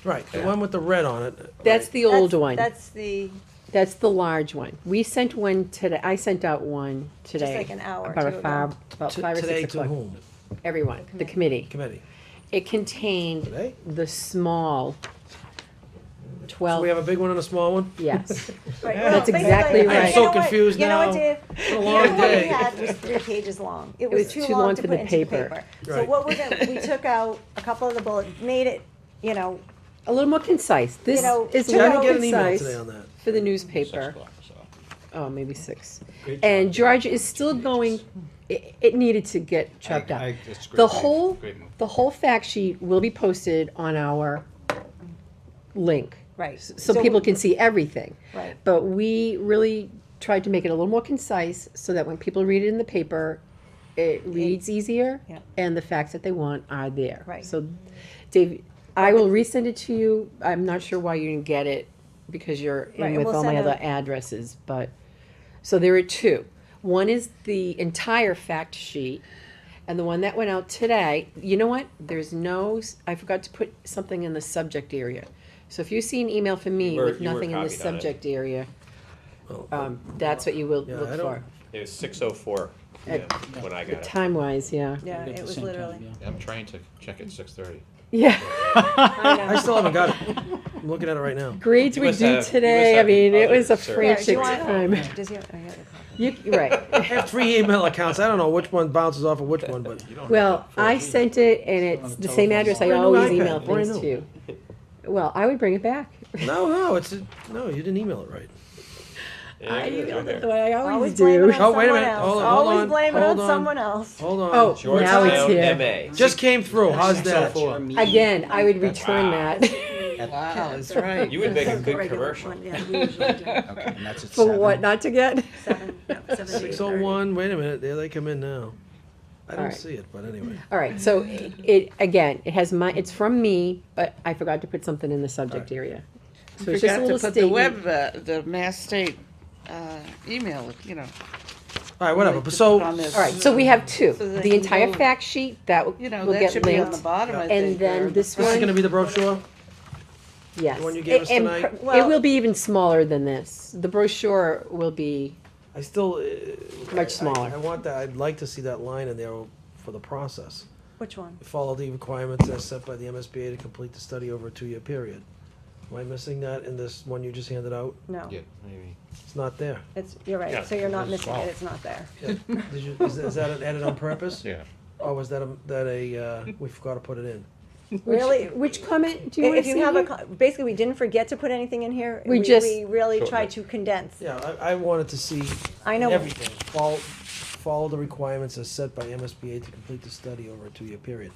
Right, the Yeah. one with the red on it. That's the old one. That's the, That's the large one. We sent one today, I sent out one today. like an hour or About two a ago. about To- 5 or Today 6 to o'clock. whom? Everyone, the committee. Committee. It contained Today? the small So 12, we have a big one and a small one? yes. right, That's well, exactly basically- right. I'm you so know what? confused You know what, now. Dave? What a The long other one we day. had was 3 pages long. It was was too too long long to for put the into the paper. paper. So Right. what we took out a couple of the bullets, made it, you know, A little more concise. This know, is a took I little didn't get an email concise today on that. for the 6 newspaper. o'clock, so. Oh, maybe 6. And George is still going, it needed to get chopped up. The whole fact sheet will be posted on our link. right. So people can see everything. Right. But we really tried to make it a little more concise so that when people read it in the paper, it reads easier Yeah. and the facts that they want are there. Right. So, Dave, I will resend it to you. I'm not sure why you didn't get it because you're Right, in and with we'll all my send other a- addresses, but, so there are 2. One is the entire fact sheet, and the one that went out today, you know what? There's no, I forgot to put something in the subject area. So if you see an email from me You were- with you were nothing in the copied on it. subject area, Oh, that's what you will Yeah, look I don't- for. It was 6:04 when I got it. Time-wise, yeah. Yeah, At it the was same time, literally. yeah. I'm trying to check at 6:30. Yeah. I still haven't got it. I'm looking at it right now. Grades You we must do have- you today, must I have mean, it other was a services. Yeah, do frantic you want- time. Does he, oh, yeah, the copy. Right. I have 3 email accounts. I don't know which one bounces off of which one, but Well, I sent it, and it's the same address I Brand new always iPad, email brand things new. to. Well, I would bring it back. no, no, you didn't email it right. Yeah, I it's emailed okay. it the way I always Always blame it do. on Oh, wait a someone minute. else. Hold on, Always hold blame it on, on hold on. someone else. Hold on. Oh, now it's Georgetown, here. MA. Just came through. How's that? Again, I would return Wow. that. Wow, that's right. You would make a That's the good regular commercial. one, yeah, we usually do. Okay, and that's at For 7. what not to get? 7, yeah, 7 to 8:30. 6:01. Wait a minute. There they come in now. I don't Alright. see it, but anyway. All right, so again, it has it's from me, but I forgot to put something in the subject area. So it's just a Forgot little to put the statement. web, the Mass State, email, you know. All right, whatever. Like But to so, put on this, All right, so we have 2. So they The can entire go- fact sheet, that You know, will that get should be on the linked. bottom, I And think. then or this this is one- going to be the brochure. Yes. The one you gave us And tonight? it Well- will be even smaller than this. The brochure will be, I still Much smaller. I want that. I'd like to see that line in there for the process. Which one? Follow the requirements as set by the MSBA to complete the study over a 2-year period. Am I missing that in this one you just handed out? No, Yeah, maybe. It's not there. you're Yeah, right, so you're not it's missing small. it, it's not there. Did you, is that an edit on purpose? Yeah. Or was that we forgot to put it in? Really? Which comment do you want If to you see have here? basically, we didn't forget to put anything in here. We just- We really Shorten tried it. to condense. Yeah, I wanted to see I know. everything. Follow the requirements as set by MSBA to complete the study over a 2-year period.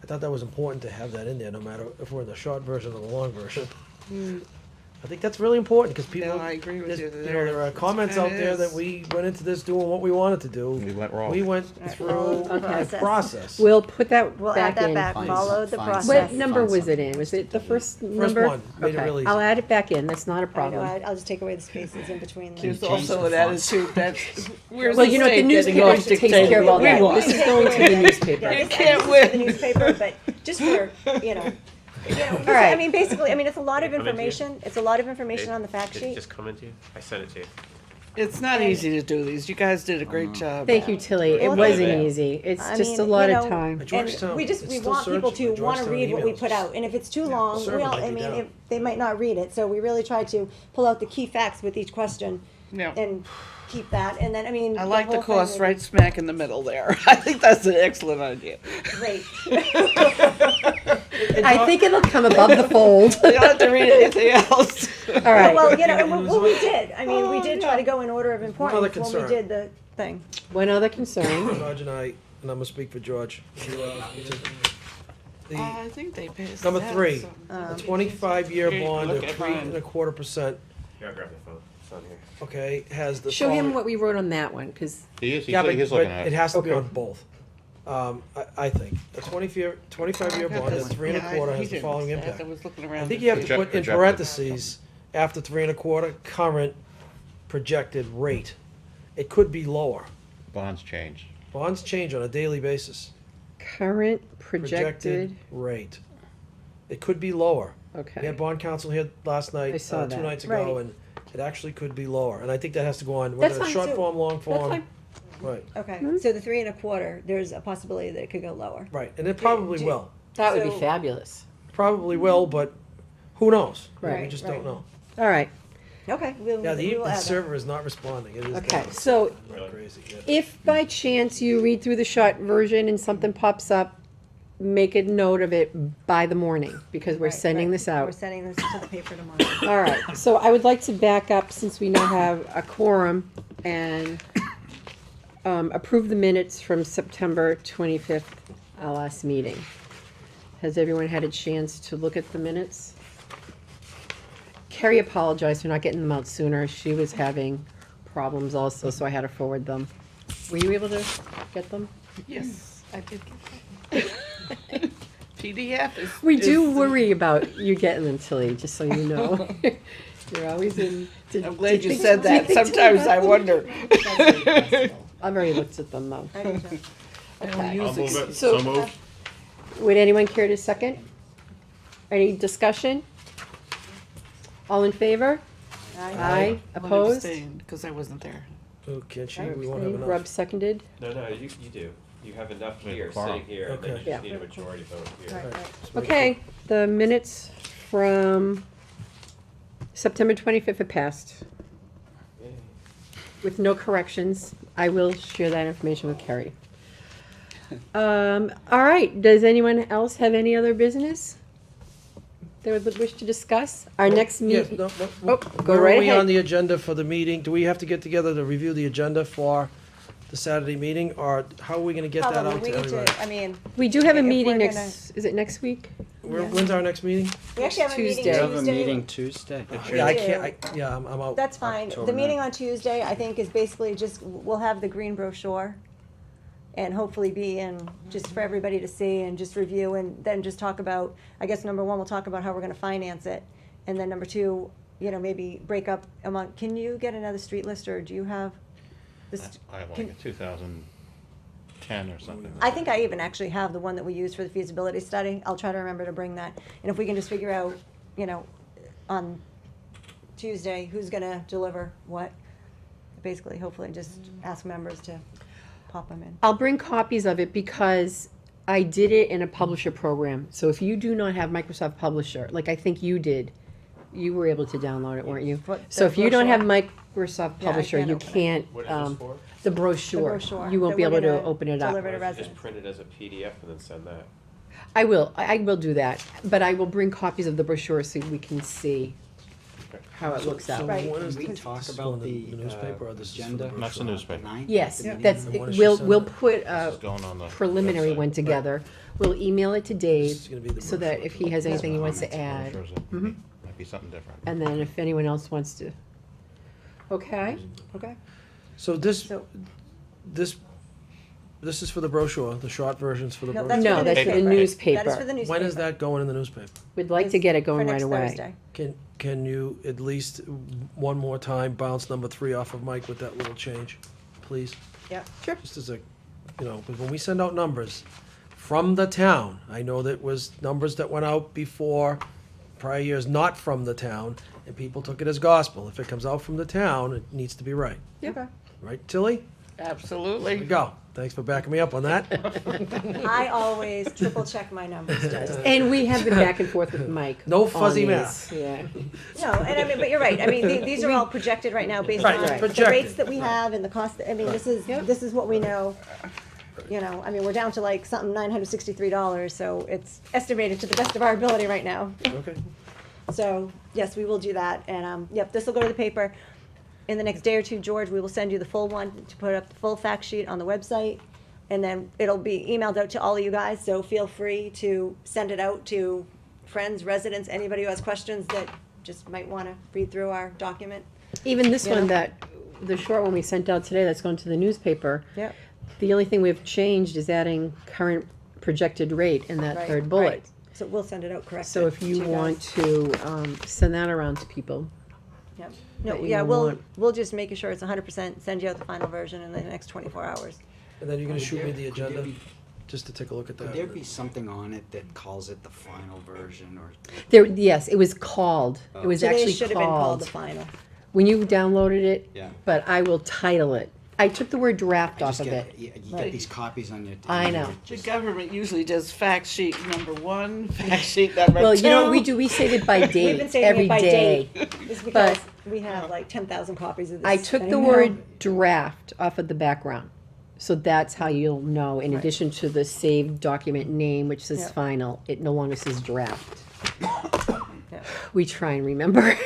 I thought that was important to have that in there, no matter if we're in the short version or the long version. I think that's really important, because people, No, I agree with you there's- there. there are comments out there that we went into this doing what we wanted to do. We went wrong. We went through a Okay. process. We'll put that We'll add back that in. back, Fine. follow the Fine. process. What number Find was it something in? Was it the first number? First one, made it Okay, real easy. I'll add it back in, that's not a I know, problem. I'll just take away the spaces in between. Can you There's change also the an fonts? attitude that where's Well, the you know what, the state getting newspaper off takes dictating care of all what we that. want? This is going to the newspaper. Yeah, You this- can't this is win. the newspaper, but just for, you know, All I right. mean, basically, I mean, it's a lot of Come into you? information, it's a lot of information on the fact Did it sheet. just come into you? I sent it to you. It's not easy to do these. You guys did a great job. Thank you, Tilly. It Well, wasn't yeah. easy. It's I just a mean, lot you of know, time. Georgetown, And we just, it's we still want people searching. to My wanna Georgetown read what we emails put out, and if it's too long, server well, might I be mean, down. they might not read it, so we really try to pull out the key facts with each question Yeah. and keep that, and then, I mean. I like the whole thing course is right smack in the middle there. I think that's an excellent idea. Great. I think it'll come above the fold. You don't have to read anything else. All right. Well, you know, and what we did, I mean, we did try to go in order of importance when we concern. did the thing. One other concern. George and I, and I'm gonna speak for George. The I think they passed number that, 3, so- a 25-year Here, bond look of at mine. 3.25%, Here, I'll grab the phone. It's on here. okay, has the Show him following- what we wrote on that one, because He's Yeah, but looking but at it it. has to be Okay. on both. I think. A 25-year bond at 3.25 has the following impact. I was looking I around. think to you have see. to put in Projected. parentheses, after 3.25, current projected rate. It could be lower. Bonds change. Bonds change on a daily basis. current projected, Rate. It could be lower. We okay. had bond council here last night, I saw 2 that. nights ago, Right. and it actually could be lower. And I think that has to go on, That's whether it's fine, short too. form, long That's form. fine. Right, Okay, so the 3.25, there's a possibility that it could go lower. right. And it probably do- will. That would be So- fabulous. Probably will, but who knows? We Right, just right. don't know. All right. Okay, Yeah, we will the add that. server is not responding. It is Okay, down. so Right, crazy, yeah. if by chance you read through the short version and something pops up, make a note of it by the morning, because we're Right, sending right. this out. We're sending this to the paper tomorrow. All right, so I would like to back up, since we now have a quorum, and approve the minutes from September 25th, our last meeting. Has everyone had a chance to look at the minutes? Carrie apologized for not getting them out sooner. She was having problems also, so I had to forward them. Were you able to get them? Yes, I did get that. PDF is. We do is- worry about you getting them, Tilly, just so you know. You're always in. I'm glad you said that. Sometimes I wonder. I've already looked at them though. I do too. Okay. I'll move it. So- moved. Would anyone care to second? Any discussion? All in favor? Aye. Opposed? Because I wasn't there. Oh, can't you? Aye, We won't have abstained. enough. Rob seconded. No, you do. You have enough Wait, here, quorum. sitting here, and then you Okay. just Yeah. need a majority vote here. Right, right. Just make Okay, the minutes from September 25th are passed Yay. with no corrections. I will share that information with Carrie. All right, does anyone else have any other business they would wish to discuss? Our next Yes, meeting. no, Oh, no. go Where right are we ahead. on the agenda for the meeting? Do we have to get together to review the agenda for the Saturday meeting, or how are we gonna get that Probably, out we to need everybody? to, I mean, We do have a If we're meeting gonna- next, is it next week? When's our next meeting? we actually have a meeting Tuesday. Tuesday. You have a meeting Tuesday? Yeah, I do. can't, I'm out. That's fine. October The meeting 9th. on Tuesday, I think, is basically just, we'll have the green brochure and hopefully be in, just for everybody to see and just review, and then just talk about, I guess, number one, we'll talk about how we're gonna finance it. And then number two, you know, maybe break up among, can you get another street list, or do you have this? I have can- like a 2010 or something. I think I even actually have the one that we used for the feasibility study. I'll try to remember to bring that. And if we can just figure out, you know, on Tuesday, who's gonna deliver what, basically, hopefully, just ask members to pop them in. I'll bring copies of it because I did it in a publisher program. So if you do not have Microsoft Publisher, like I think you did, You were able to download it, weren't you? What, So the if you don't have brochure? Microsoft Yeah, I Publisher, can't you open it. can't, What is this for? the The brochure. brochure You won't that be we're able to gonna open it up. deliver to Or is it residents. just print it as a PDF and then send that? I will do that, but I will bring copies of the brochure so we can see how it looks So out. Right. when is Can we this talk going about in the newspaper or this is for the agenda? brochure? That's the newspaper. Ninth? Yes, The meeting? that's, And when is she sending we'll it? put, This is going on the preliminary website. one together. We'll email it to This is Dave, gonna be the so that brochure. if he has anything he wants to Comments, add, Brochures, it Mhm. Might be something different. and then if anyone else wants to. Okay? Okay. So this, So- this, this is for the brochure, the short versions for the No, brochure? that's for No, the that's for the newspaper. That is for newspaper. the newspaper. When is that going in the newspaper? We'd like to get it going For right next away. Thursday. Can you at least one more time bounce number 3 off of Mike with that little change, please? Yep. Sure. Just as a, you know, because when we send out numbers from the town, I know that was numbers that went out before, prior years not from the town, and people took it as gospel. If it comes out from the town, it needs to be right. Okay. Right, Tilly? There you Absolutely. go. Thanks for backing me up on that. I always triple check my numbers, just. And we have been back and forth with Mike. No on fuzzy these. math. Yeah. No, and I mean, but you're right, I mean, these are all projected right now based Right, on the projected. rates that we have and the cost, I mean, this is what we know. You know, I mean, we're down to like something $963, so it's estimated to the best of our ability right now. Okay. So, yes, we will do that, and, yep, this will go to the paper. In the next day or two, George, we will send you the full one to put up the full fact sheet on the website. And then it'll be emailed out to all of you guys, so feel free to send it out to friends, residents, anybody who has questions that just might wanna read through our document. Even this You one know? that, the short one we sent out today that's going to the newspaper, Yep. the only thing we've changed is adding current projected rate in that Right, third bullet. right. So we'll send it out correctly. So if you to want guys. to, send that around to people. Yep. No, that you yeah, we'll, want. we'll just make sure it's 100%, send you out the final version in the next 24 hours. And then you're gonna Could shoot me there- the could there agenda, be- just to take a look at Could that. there be something on it that calls it the final version or? There, yes, it was called, it was Today actually should have been called called, the final. when you downloaded it, Yeah. but I will title it. I took the word draft I off just of get, it. you Right. get these copies on your. I know. The government usually does fact sheet number 1, fact sheet number 2. Well, you know, we say it by We've date, been saving every it by day. date. It's because we have like 10,000 copies of this. I took and the know- word draft off of the background. So that's how you'll know, in Right. addition to the saved document name, which says Yeah. final, it no longer says draft. Yeah. We try and remember.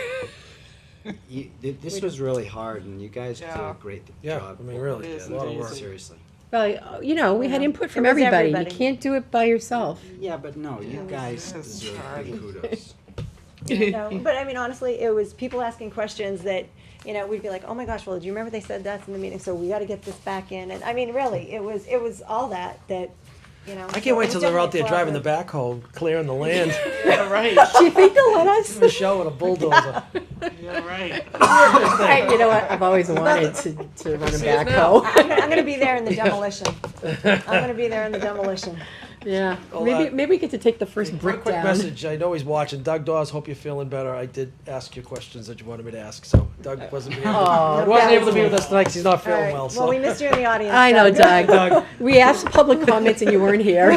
This was really hard and you guys did Yeah. a great Yeah, job. I mean, really, It is a lot of indeed. work. Seriously. Well, you know, we had Yeah. input It from was everybody. You everybody. can't do it by yourself. Yeah, but no, you guys That's deserve hard. big kudos. No, but I mean, honestly, it was people asking questions that, you know, we'd be like, oh my gosh, well, do you remember they said that in the meeting? So we gotta get this back in. And I mean, really, it was all that, you know. I can't wait till they're out there driving the backhoe, clearing the land. Yeah, right. Do you think they'll let us? Michelle with a bulldozer. Yeah, right. You know what? I've always wanted to run a backhoe. I'm gonna be there in the demolition. I'm gonna be there in the demolition. Yeah, Well, maybe we get to take the first Real brick quick down. message, I know he's watching. Doug Dawes, hope you're feeling better. I did ask you questions that you wanted me to ask, so Doug wasn't able Oh, he wasn't able to be with us tonight 'cause he's not All feeling right, well, well, so. we missed you in the audience. I know, Doug. Doug. We asked public comments and you weren't here.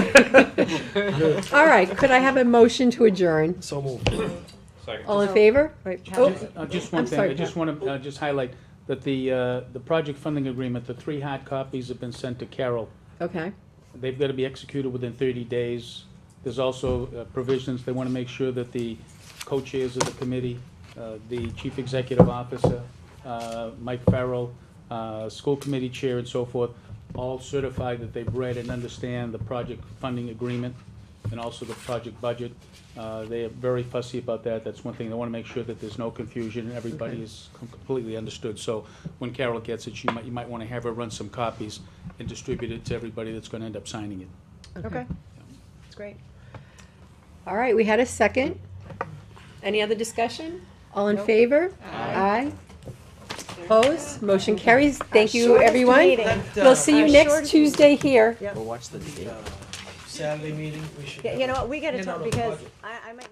All right, could I have a motion to adjourn? So moved. Second. All in favor? Wait, Oh, Just I'm one thing, sorry, I just want to just highlight that the project funding agreement, the 3 hard copies have been sent to Carol. okay. They've got to be executed within 30 days. There's also provisions, they want to make sure that the co-chairs of the committee, the chief executive officer, Mike Farrell, school committee chair and so forth, all certify that they've read and understand the project funding agreement and also the project budget. They are very fussy about that. That's one thing. They want to make sure that there's no confusion and everybody is completely understood. So when Carol gets it, you might want to have her run some copies and distribute it to everybody that's going to end up signing it. Okay, that's great. All right, we had a second. Any other discussion? All in favor? Aye. Opposed? Motion carries. Thank you, Shortest everyone. meeting. We'll see you Our next shortest- Tuesday here. Yep. We'll watch the. Saturday meeting, we should. Yeah, you know what, we gotta Hand talk out a because budget. I might.